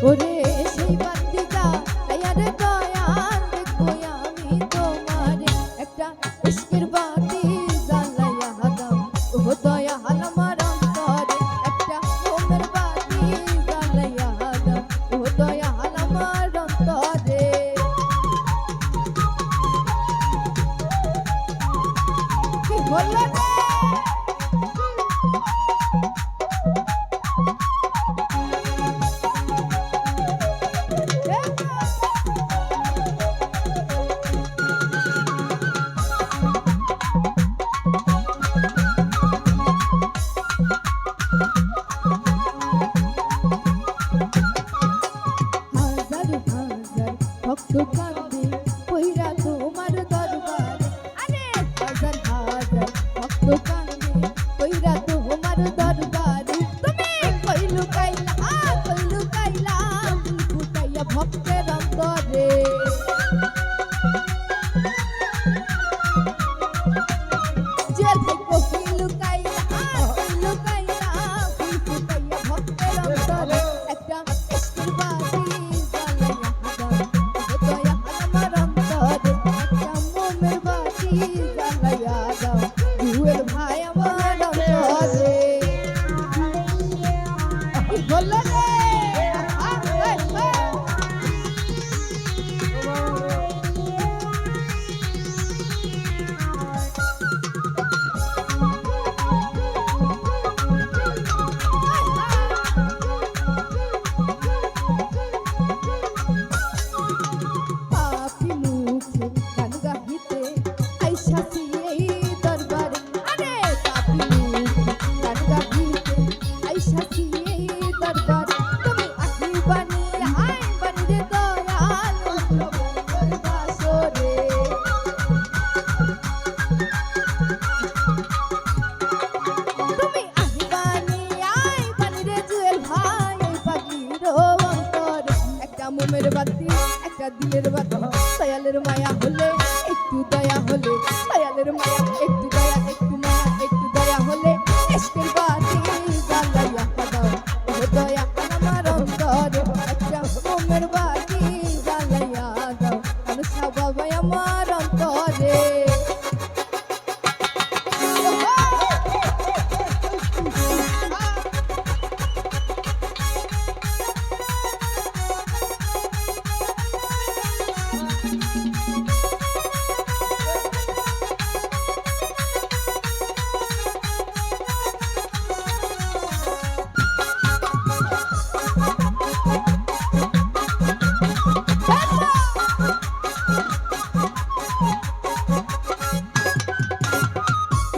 ওরে সেই বাতি জ্বালাইয়ারে দয়াল দেখবো আমি তোমারে একটা ইশকের বাতি জ্বালাইয়া দাও ও দয়াল আমার অন্তরে একটা মোমের বাতি জ্বালাইয়া দাও ও দয়াল আমার অন্তরে কি বললো রে ভক্ত কান্দে কইরা তোমার দরবারে আরে হাজার হাজার ভক্ত কান্দে কইরা তোমার দরবারে তুমি কই লুকাইলা ফুটাইয়া ভক্তের অন্তরে যে থাকো কই লুকাইলা ফুটাইয়া ভক্তের অন্তরে একটা ইশকের বাতি জ্বালাইয়া দাও দুয়ের ভাই আমার অন্তরে কি বললো রে পাপি মুখে গান গাহিতে আইসাছি এই দরবারে আরে পাপি মুখে গান গাহিতে আইসাছি এই দরবারে তুমি আখি বানিয়ে আই বানিয়ে দয়াল বাসরে তুমি আখি বানিয়ে আই বানিয়ে জুয়েল ভাই এই পাখির অন্তরে একটা মোমের বাতি একটা দিলের বাতি দয়ালের মায়া হলে একটু দয়া হলে দয়ালের মায়া একটু দয়া একটু মায়া একটু দয়া হলে ইশকের বাতি জ্বালাইয়া দাও ও দয়া আমার অন্তরে একটা মোমের বাতি জ্বালাইয়া দাও আমি বাবা আমার অন্তরে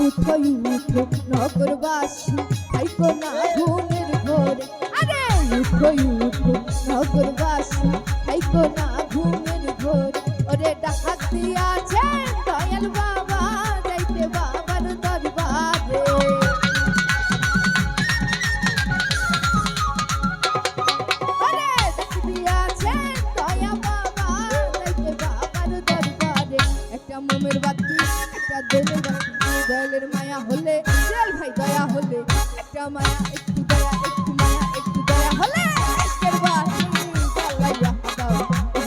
উঠো উঠো নগরবাসী থাইকো না ঘুমের ঘোরে আরে উঠো উঠো নগরবাসী থাইকো না ঘুমের ঘোরে ওরে ডাক দিয়াছে দয়াল বাবা যাইতে বাবার দরবারে ওরে ডাক দিয়াছে দয়া বাবা যাইতে বাবার দরবারে একটা মোমের বাতি একটা দিলের বাতি দয়ালের মায়া হলে জেল ভাই দয়া হলে একটা মায়া একটু দয়া একটু মায়া একটু দয়া হলে ইশকের বাতি জ্বালাইয়া দাও ও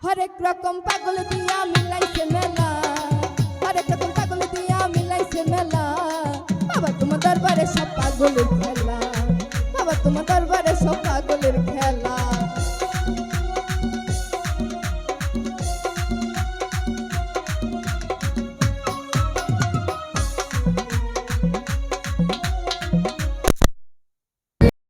হরেক রকম পাগল দিয়া মিলাইছে মেলা, হরেক রকম পাগল দিয়া মিলাইছে মেলা। বাবা তোমার দরবারে সব পাগলের খেলা, বাবা তোমার দরবারে সব পাগলের খেলা।